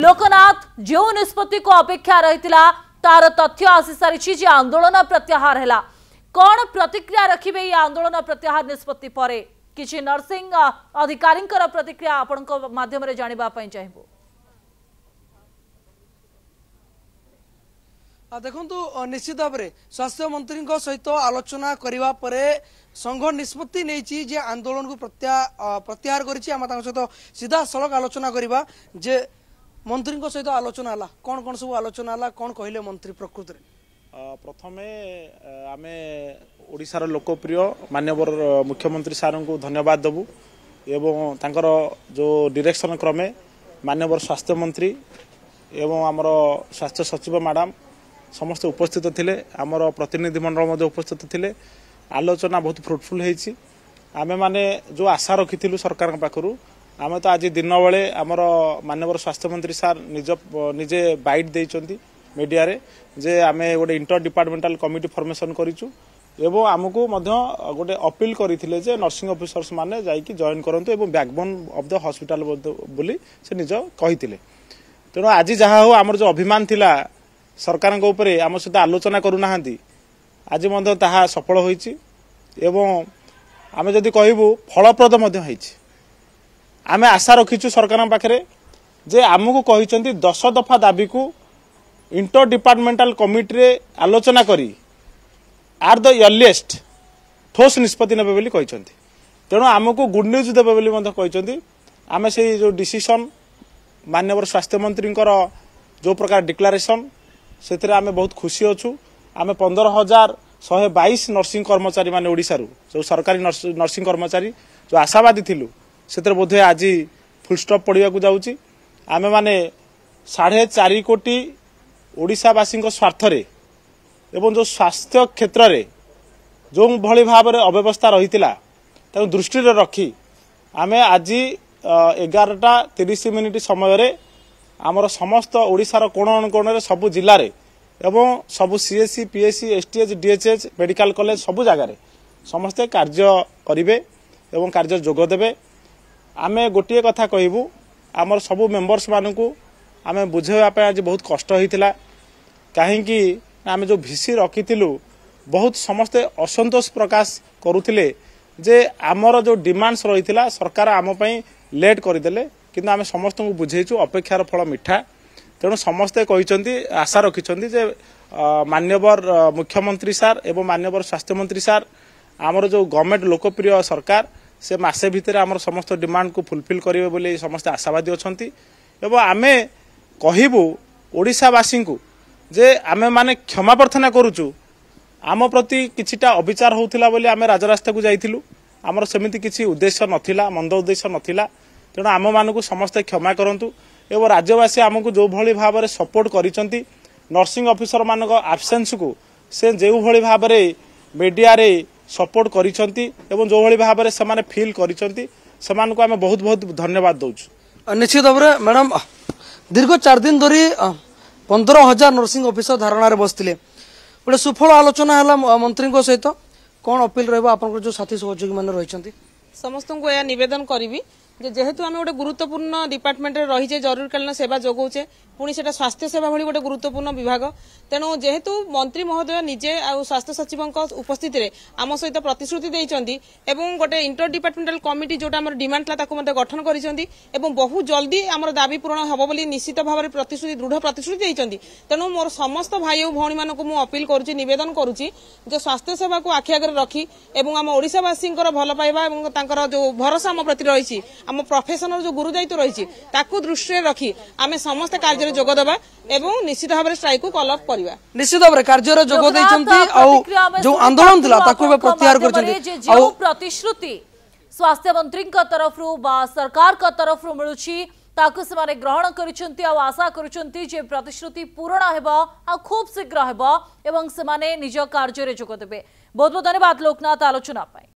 लोकनाथ जो निष्पत्ति को अपेक्षा रही तार तथ्य आसी सारी जे आंदोलन प्रत्याहार है कौन प्रतिक्रिया रखिबे ये आंदोलन प्रत्याहार निष्पत्ति पर किसी नर्सिंग अधिकारी प्रतिक्रिया आपण माध्यम जानिबा पई चाहबो। देखो निश्चित भाव में स्वास्थ्य मंत्री सहित आलोचना करने पर संघ निष्पत्ति नहीं जे आंदोलन को प्रत्याहार कर सहित सीधा सड़क आलोचना करवा जे मंत्री सहित आलोचना है कौन कौन सब आलोचना है कौन कहले मंत्री प्रकृत प्रथम आम ओडिशार लोकप्रिय माननीय मुख्यमंत्री सार को धन्यवाद देवु एवं तांकर जो डायरेक्शन क्रमे माननीय स्वास्थ्य मंत्री एवं आमर स्वास्थ्य सचिव मैडम समस्त उपस्थित थिले आमर प्रतिनिधि मंडल उपस्थित थिले आलोचना बहुत फ्रुटफुल होती आमे माने जो आशा रखी सरकार पाखु आम तो आज दिन बेले आमर माननीय स्वास्थ्य मंत्री सार निजे बाइट देइचंती मीडिया रे जे आमे गोटे इंटर डिपार्टमेंटल कमिटी फॉर्मेशन करिचु एवं आमको गोटे अपील करथिले जे नर्सिंग ऑफिसर्स माने जाइकी जॉइन करंतु एवं बैकबोन ऑफ द हॉस्पिटल बोली से निज कहिथिले। तेणु आज जहाँ हो आमर जो अभिमान थिला सरकार उपरे आम सहित आलोचना करूना आज ताहा सफल होइछि एवं आम जदि कहबू फलप्रद आमे आशा रखीचु सरकार पाखे जे आमको कहिसेंती 10 दफा दाबी को इंटर डिपार्टमेंटल कमिटी रे आलोचना करी आर द अर्लीस्ट ठोस निष्पत्ति नेबे बोली कहिसेंती। तेणु आमको गुड न्यूज देबे बोली मते कहिसेंती आमे से जो डिसीजन माननीय स्वास्थ्य मंत्री जो प्रकार डिक्लेरेशन से आमे बहुत खुशी अच्छु आमे 15,122 नर्सिंग कर्मचारी माने ओडिशारू जो सरकारी नर्सिंग कर्मचारी जो आशावादी थिलु से बोधे आज फुल स्टॉप पड़िया जाऊँगी आमे माने 4.5 कोटी ओडिशावासी स्वार्थ एवं जो स्वास्थ्य क्षेत्र में जो भली भाव में अव्यवस्था रही दृष्टि रखी आमे आज 11:30 समय आमर समस्त ओडिशार कोण अनुकोण सबु जिले में एवं सबु CSC PSC STH DHH medical college सबु जगार समस्ते कार्य करेंगे एवं कार्य जोगदेवे। आमे गोटे कथा कहबू आमर सबु मेंबर्स मानू आमे बुझाइवाई आज बहुत कष्ट होता कहीं आमे जो भिसी रखी बहुत समस्ते असंतोष प्रकाश करुले जे आमर जो डिमांड्स रही सरकार आम लेट करदे किंतु आमे समस्त को बुझेचु अपेक्षार फल मिठा। तेणु समस्ते कहते आशा रखिंट जे मान्यवर मुख्यमंत्री सार एवं मान्यवर स्वास्थ्य मंत्री सार आमर जो गवर्नमेंट लोकप्रिय सरकार से मासे भितर आमर समस्त डिमांड को फुलफिल करेंगे बोली समस्ते आशावादी अच्छा एवं आमे कहबू ओडिशावासी को जे आमे माने क्षमा प्रार्थना करुचु आम प्रति किछिटा अविचार होउथिला बोली आमे राजरास्ता को जाइथिलु आमर सेमिति किछि उद्देश्य नथिला मंद उद्देश्य नथिला। तेणु आम मानक समस्ते क्षमा करंतु एवं राज्यवासी आमको जो भली भाव में सपोर्ट करिसंती नर्सिंग ऑफिसर मान आब्सेंस को से जो भली भाव में मीडिया रे सपोर्ट करिसंती एवं जो भली भाव में से फील करिसंती सेमानकु आमे बहुत बहुत धन्यवाद दउछु। निश्चित भाव में मैडम दीर्घ 4 दिन धरी 15,000 नर्सिंग ऑफिसर धारणा बसते गोटे सुफल आलोचना है मंत्री सहित कौन अपील रहा जो साथी सहयोगी मैंने रही समस्त को यह निवेदन करी जेहेतु आम गोटे गुरुत्वपूर्ण डिपार्टमेंट रही जरूरकालीन सेवा जोगाऊे पुणी से स्वास्थ्य सेवा भली गोटे गुरुत्वपूर्ण विभाग तेणु जेहेतु मंत्री महोदय निजे स्वास्थ्य सचिव उपस्थित आम सहित प्रतिश्रुति देइचंदी एवं गोटे इंटर डिपार्टमेंटल कमिटी जोटा आम डिमांड था गठन करिसेंती एवं बहुत जल्दी आम दाबी पूरण हम बोली निश्चित भाव में प्रतिश्रुति दृढ़ प्रतिश्रुति देइचंदी। तेणु मोर समस्त भाई और भौणी मानक मु अपील करुच्ची निवेदन करुच्ची जे स्वास्थ्य सेवा को आखि आगे रखी एवं आम ओडिशावासी भल पाइबा एवं तांकर जो भरोसा आम प्रति रही आम प्रोफेशनल जो गुरु दायित्व रही दृष्टि रखी आम समस्त कार्य जोगदेवा एवं निश्चित भाव में स्ट्राइक को कॉल अप करवा निश्चित भाव में कार्य जोग जो आंदोलन था प्रत्याहार कर प्रतिश्रुति स्वास्थ्य मंत्री तरफ सरकार तरफ मिलूची ताकू से ग्रहण कर आशा कर प्रतिश्रुति पूरण हो खूब शीघ्र हो निज कार्य जोगदेवे। बहुत बहुत धन्यवाद लोकनाथ आलोचना।